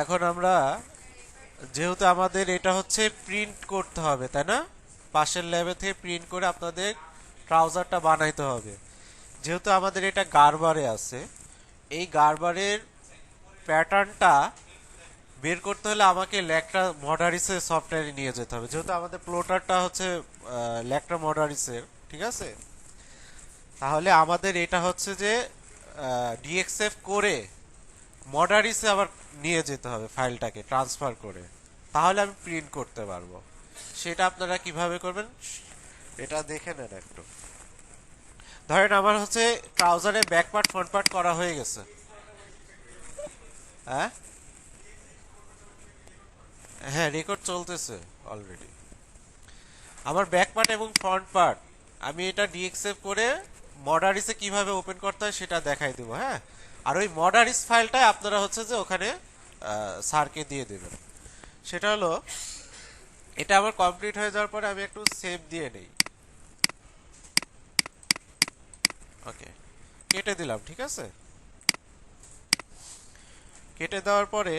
এখন আমরা যেহেতু আমাদের এটা হচ্ছে প্রিন্ট করতে হবে, তাই না? পাশের ল্যাবে থেকে প্রিন্ট করে আপনাদের ট্রাউজারটা বানাইতে হবে। যেহেতু আমাদের এটা গারবারে আছে, এই গারবারের প্যাটার্নটা বের করতে হলে আমাকে ল্যাকটা মডারিসের সফটওয়্যারে নিয়ে যেতে হবে, যেহেতু আমাদের প্লোটারটা হচ্ছে ল্যাকটা মডারিসের। ঠিক আছে, তাহলে আমাদের এটা হচ্ছে যে ডিএক্সএফ করে মডারিসে আবার নিয়ে যেতে হবে ফাইলটাকে ট্রান্সফার করে, তাহলে আমি প্রিন্ট করতে পারবো। সেটা আপনারা কিভাবে করবেন এটা দেখে নেন একটু। ধরেন আমার হচ্ছে ট্রাউজারের ব্যাক পার্ট ফ্রন্ট পার্ট করা হয়ে গেছে। হ্যাঁ, হ্যাঁ, রেকর্ড চলতেছে অলরেডি। আমার ব্যাক পার্ট এবং ফ্রন্ট পার্ট আমি এটা ডিএক্সএফ করে মডারিসে কিভাবে ওপেন করতে হয় সেটা দেখাই দেবো। হ্যাঁ, আর ওই মডারিস ফাইলটাই আপনারা হচ্ছে যে ওখানে স্যারকে দিয়ে দেবেন। সেটা হলো, এটা আমার কমপ্লিট হয়ে যাওয়ার পরে আমি একটু সেভ দিয়ে নেই। ওকে, কেটে দিলাম। ঠিক আছে, কেটে দেওয়ার পরে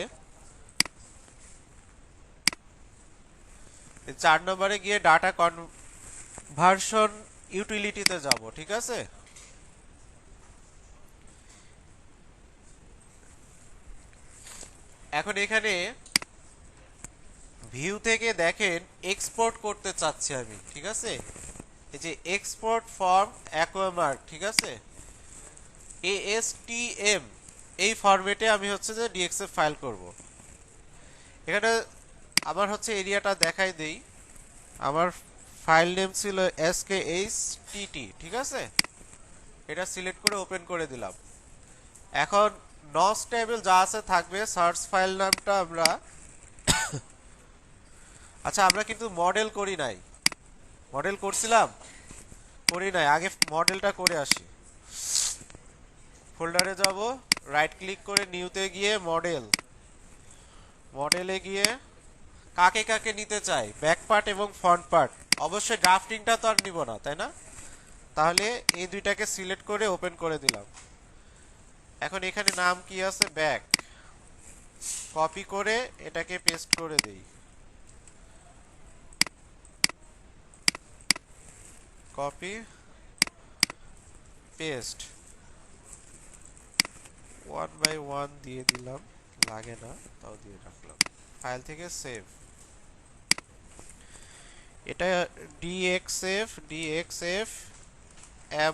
4 নম্বরে গিয়ে ডাটা কনভার্সন ইউটিলিটিতে যাব। ঠিক আছে, এখন এখানে ভিউ থেকে দেখেন এক্সপোর্ট করতে চাচ্ছি আমি। ঠিক আছে, এই যে এক্সপোর্ট ফর্ম অ্যাকোয়ামার্ক, ঠিক আছে, ASTM, এই ফরম্যাটে আমি হচ্ছে যে ডিএক্সএফ ফাইল করব। এখানে আমার হচ্ছে এরিয়াটা দেখাই দেই। আমার ফাইল নেম ছিল SKHTT। ঠিক আছে, এটা সিলেক্ট করে ওপেন করে দিলাম। এখন নস টেবিল যা আছে থাকবে, সার্চ ফাইল নামটা আমরা আচ্ছা, আমরা কিন্তু মডেল করি নাই। মডেল করছিলাম? করি নাই, আগে মডেলটা করে আসি। ফোল্ডারে যাব, রাইট ক্লিক করে নিউতে গিয়ে মডেল, মডেলে গিয়ে কাকে কাকে নিতে চাই, ব্যাক পার্ট এবং ফ্রন্ট পার্ট। অবশ্যই ড্রাফটিংটা তো আর নিব না, তাই না? তাহলে এই দুইটাকে সিলেক্ট করে ওপেন করে দিলাম। এখন এখানে নাম কি আছে, ব্যাক, কপি করে এটাকে পেস্ট করে দেই। কপি পেস্ট 1 by 1 দিয়ে দিলাম, লাগে না তাও দিয়ে রাখলাম। ফাইল থেকে সেভ, এটা DXF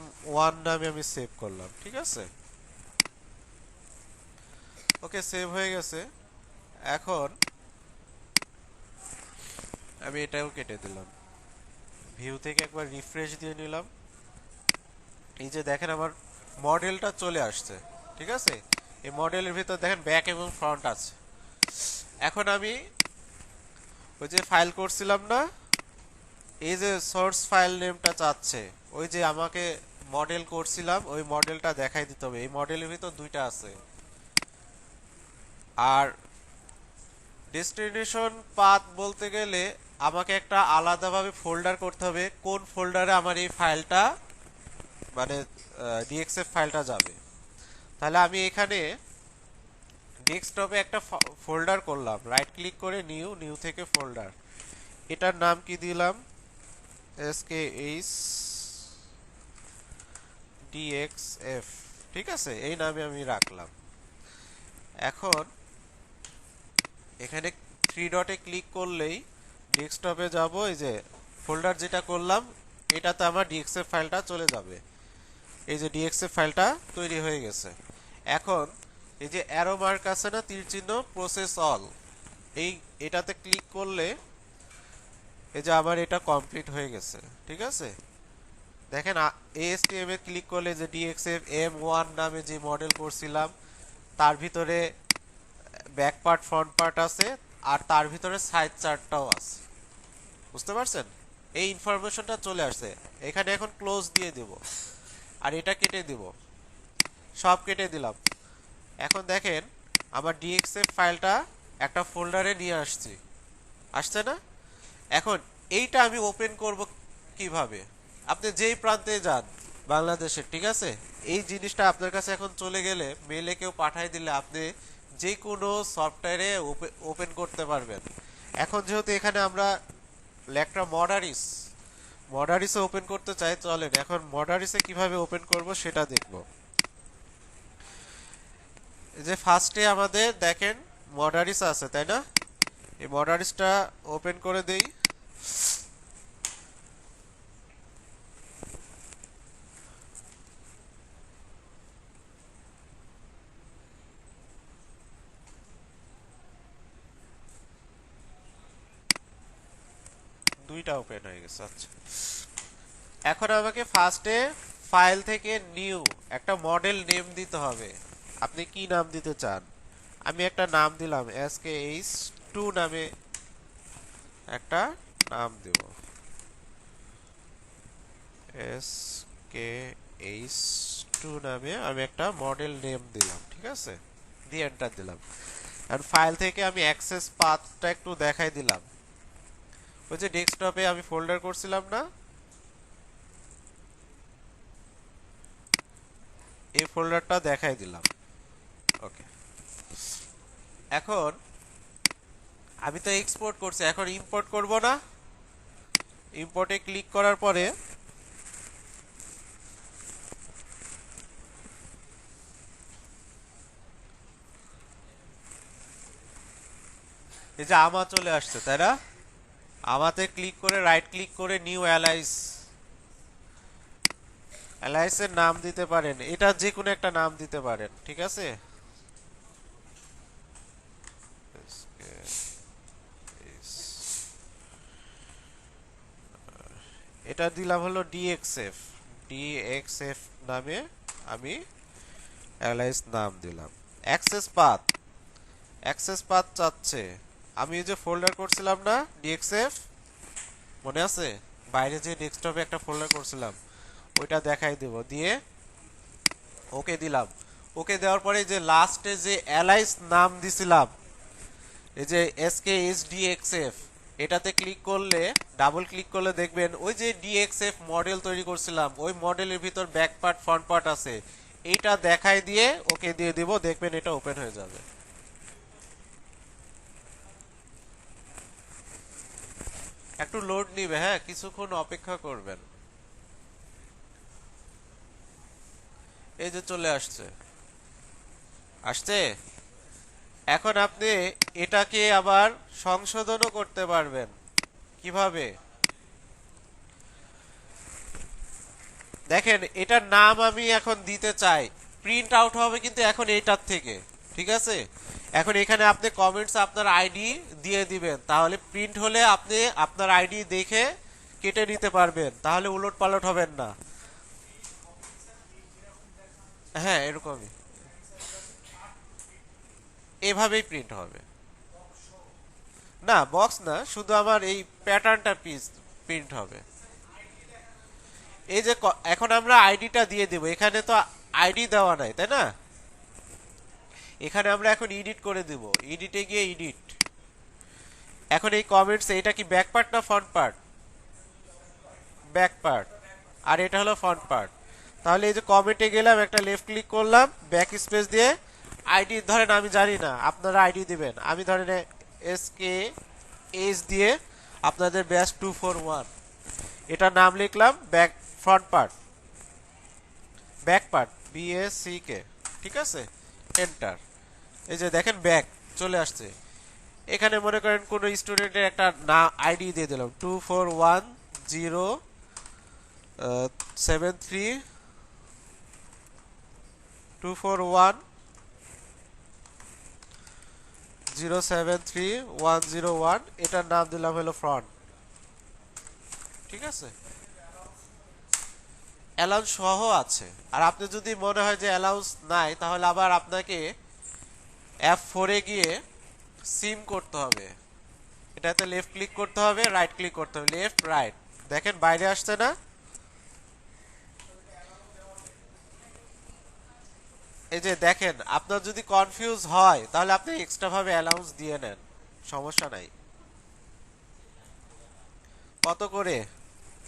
M1 নামে আমি সেভ করলাম। ঠিক আছে, ওকে, সেভ হয়ে গেছে। এখন আমি এটাও কেটে দিলাম, ভিউ থেকে একবার রিফ্রেশ দিয়ে নিলাম। এই যে দেখেন আমার মডেলটা চলে আসছে। ঠিক আছে, এই মডেলের ভিতর দেখেন ব্যাক এবং ফ্রন্ট আছে। এখন আমি ওই যে ফাইল করছিলাম না, এই যে সোর্স ফাইল নেমটা চাচ্ছে, ওই যে আমাকে মডেল করছিলাম ওই মডেলটা দেখাই দিতে হবে। এই মডেলের ভিতর দুইটা আছে। আর ডেস্টিনেশন পাথ বলতে গেলে আমাকে একটা আলাদাভাবে ফোল্ডার করতে হবে, কোন ফোল্ডারে আমার এই ফাইলটা মানে ডিএক্সএফ ফাইলটা যাবে। তাহলে আমি এখানে ডেস্কটপে একটা ফোল্ডার করলাম, রাইট ক্লিক করে নিউ থেকে ফোল্ডার, এটার নাম কি দিলাম, SKHDXF। ঠিক আছে, এই নামে আমি রাখলাম। এখন এখানে থ্রি ডটে ক্লিক করলেই ডেস্কটপে যাব, এই যে ফোল্ডার যেটা করলাম এটাতে আমার ডিএক্সএফ ফাইলটা চলে যাবে। এই যে ডিএক্সএফ ফাইলটা তৈরি হয়ে গেছে। এখন এই যে অ্যারো মার্ক আছে না, তীর চিহ্ন, প্রসেস অল, এটাতে ক্লিক করলে এই যে আমার এটা কমপ্লিট হয়ে গেছে। ঠিক আছে, দেখেন ASTM এ ক্লিক করলে যে DXF M1 নামে যে মডেল করছিলাম তার ভিতরে ব্যাক পার্ট ফ্রন্ট পার্ট আছে, আর তার ভিতরে সাইড চার্টটাও আছে। বুঝতে পারছেন? এই ইনফরমেশনটা চলে আসছে এখানে। এখন ক্লোজ দিয়ে দেব, আর এটা কেটে দেব, সব কেটে দিলাম। এখন দেখেন আমার DXF ফাইলটা একটা ফোল্ডারে নিয়ে আসছে না? এখন এইটা আমি ওপেন করব কিভাবে? আপনি যেই প্রান্তে যান বাংলাদেশের, ঠিক আছে, এই জিনিসটা আপনার কাছে এখন চলে গেলে মেলে কেউ পাঠাই দিলে আপনি যে কোনো সফটওয়্যারে ওপেন করতে পারবেন। এখন যেহেতু এখানে আমরা একটা মডারিসে ওপেন করতে চাই, চলেন এখন মডারিসে কিভাবে ওপেন করব সেটা দেখব। এই যে ফার্স্টে আমাদের দেখেন মডারিস আছে, তাই না? এই মডারিসটা ওপেন করে দেই। দুইটা ওপেন হয়ে গেছে। আচ্ছা, এখন আমাকে ফার্স্টে ফাইল থেকে নিউ একটা মডেল নেম দিতে হবে। আপনি কি নাম দিতে চান? আমি একটা নাম দিলাম, SKH2 নামে একটা নাম দেব। SKH2 নামে আমি একটা মডেল নেম দিলাম, ঠিক আছে? দিয়ে এন্টার দিলাম। আর ফাইল থেকে আমি অ্যাক্সেস পাথটা একটু দেখাই দিলাম। ওই যে ডেস্কটপে আমি ফোল্ডার করছিলাম না, এই ফোল্ডারটা দেখাই দিলাম। ওকে, এখন আমি তো এক্সপোর্ট করছি, এখন ইম্পোর্ট করব না? ইম্পোর্টে ক্লিক করার পরে এই যে আমা চলে আসছে, তাই না? আমাতে ক্লিক করে রাইট ক্লিক করে নিউ অ্যালাইসের নাম দিতে পারেন, এটা যে কোনো একটা নাম দিতে পারেন, ঠিক আছে? এটা দিলাম হলো ডিএক্সএফ নামে আমি অ্যালাইস নাম দিলাম। অ্যাক্সেস পাথ চাচ্ছে, আমি এই যে ফোল্ডার করছিলাম না ডিএক্সএফ, মনে আছে? বাইরে যে ডেস্কটপে একটা ফোল্ডার করছিলাম ওইটা দেখাই দেব, দিয়ে ওকে দিলাম। ওকে দেওয়ার পরে যে লাস্টে যে অ্যালাইস নাম দিছিলাম, এই যে SKHDXF, এটাতে ক্লিক করলে, ডাবল ক্লিক করলে দেখবেন ওই যে ডিএক্সএফ মডেল তৈরি করছিলাম, ওই মডেলের ভিতর ব্যাক পার্ট ফ্রন্ট পার্ট আছে, এইটা দেখাই দিয়ে ওকে দিয়ে দিব, দেখবেন এটা ওপেন হয়ে যাবে। একটু লোড নিবে, হ্যাঁ, কিছুক্ষণ অপেক্ষা করবেন। এই যে চলে আসছে, আসছে। এখন আপনি এটাকে আবার সংশোধনও করতে পারবেন। কিভাবে? দেখেন, এটার নাম আমি এখন দিতে চাই, প্রিন্ট আউট হবে কিন্তু এখন এইটার থেকে, ঠিক আছে? এখন এখানে আপনি কমেন্টস আপনার আইডি দিয়ে দিবেন, তাহলে প্রিন্ট হলে আপনি আপনার আইডি দেখে কেটে নিতে পারবেন, তাহলে উলট পালট হবেন না। হ্যাঁ, এরকমই, এভাবেই প্রিন্ট হবে। না, বক্স না, শুধু আমার এই প্যাটার্নটা প্রিন্ট হবে। এই যে এখন আমরা আইডিটা দিয়ে দেব, এখানে তো আইডি দেওয়া নাই, তাই না? এখানে আমরা এখন এডিট করে দেব, এডিটে গিয়ে এডিট। এখন এই কমেন্টস, এটা কি ব্যাক পার্ট না ফ্রন্ট পার্ট? Back part. আর এটা হলো ফ্রন্ট পার্ট। তাহলে এই যে কমেন্টে গেলাম, একটা লেফট ক্লিক করলাম, ব্যাক স্পেস দিয়ে আইডি ধরেন আমি জানি না, আপনারা আইডি দিবেন, আমি ধরেন SKH দিয়ে আপনাদের ব্যাচ 241 এটা নাম লিখলাম, front part, back part BACK, ঠিক আছে? এন্টার। এই যে দেখেন ব্যাক চলে আসছে। এখানে মনে করেন কোন স্টুডেন্টের একটা না আইডি দিয়ে দিলাম 241073 এটার নাম দিলাম হলো ফ্রন্ট, ঠিক আছে? অ্যালাউন্স সহ আছে। আর আপনি যদি মনে হয় যে অ্যালাউন্স নাই, তাহলে আবার আপনাকে F4 এ গিয়ে সিম করতে হবে। এটাতে লেফট ক্লিক করতে হবে, রাইট ক্লিক করতে হবে, লেফট রাইট। দেখেন বাইরে আসছে না? এই যে দেখেন, আপনার যদি কনফিউজ হয় তাহলে আপনি এক্সট্রা ভাবে অ্যালাউন্স দিয়ে নেন, সমস্যা নাই। কত করে?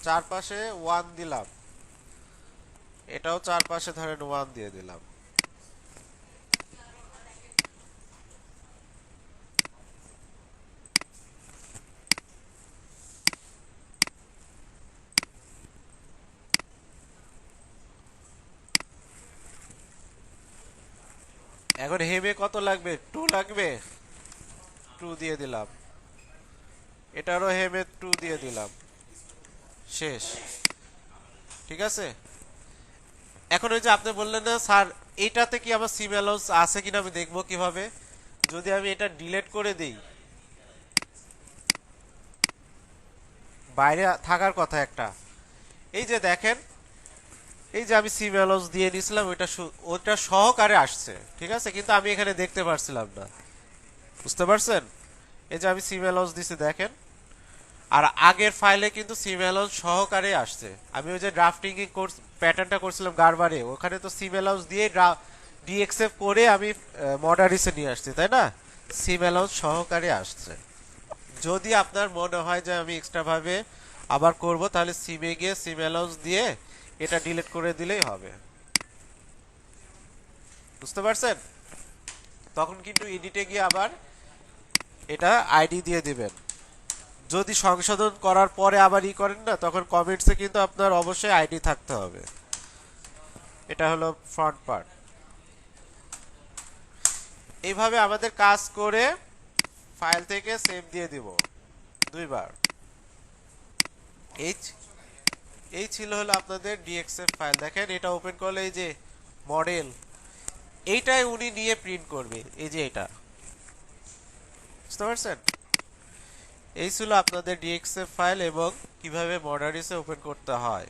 চারপাশে 1 দিলাম, এটাও চারপাশে ধরেন 1 দিয়ে দিলাম। এখন হেমে কত লাগবে? 2 লাগবে, 2 দিয়ে দিলাম। এটারও হেমে 2 দিয়ে দিলাম। শেষ। ঠিক আছে। এখন ওই যে আপনি বললেন না স্যার, এটাতে কি আমার সিম অ্যালাউন্স আছে কিনা আমি দেখবো কিভাবে? যদি আমি এটা ডিলিট করে দিই, বাইরে থাকার কথা একটা, এই যে দেখেন, এই যে আমি সিম অ্যালাউন্স দিয়ে নিয়েছিলাম, ওইটা সহকারে আসছে, ঠিক আছে, কিন্তু আমি এখানে দেখতে পারছিলাম না। বুঝতে পারছেন? এই যে আমি সিম অ্যালাউন্স দিছি দেখেন, আর আগের ফাইলে কিন্তু সিম অ্যালাউন্স সহকারে আসছে। আমি ওই যে ড্রাফটিং কোর্স প্যাটার্নটা করছিলাম গারবারে, ওখানে তো সিম অ্যালাউন্স দিয়ে ডিএক্সএফ করে আমি মডারিসে নিয়ে আসছি, তাই না? সিম অ্যালাউন্স সহকারে আসছে। যদি আপনার মনে হয় যে আমি এক্সট্রা ভাবে আবার করব, তাহলে সিমে গিয়ে সিম অ্যালাউন্স দিয়ে এটা ডিলিট করে দিলেই হবে। বুঝতে পারছেন? তখন কিন্তু এডিটে গিয়ে আবার এটা আইডি দিয়ে দিবেন। যদি সংশোধন করার পরে আবার করেন না, তখন কমেন্টসে কিন্তু আপনার অবশ্যই আইডি থাকতে হবে। এটা হলো ফ্রন্ট পার্ট। এইভাবে আমাদের কাজ করে ফাইল থেকে সেভ দিয়ে দিব 2বার। এই এই ছিল হলো আপনাদের ডিএক্সএফ ফাইল। দেখেন এটা ওপেন করলে এই যে মডেল, এইটাই উনি নিয়ে প্রিন্ট করবে, এই যে এটা। বুঝতে পারছেন? এই ছিল আপনাদের ডিএক্সএফ ফাইল এবং কিভাবে মডারিসে ওপেন করতে হয়।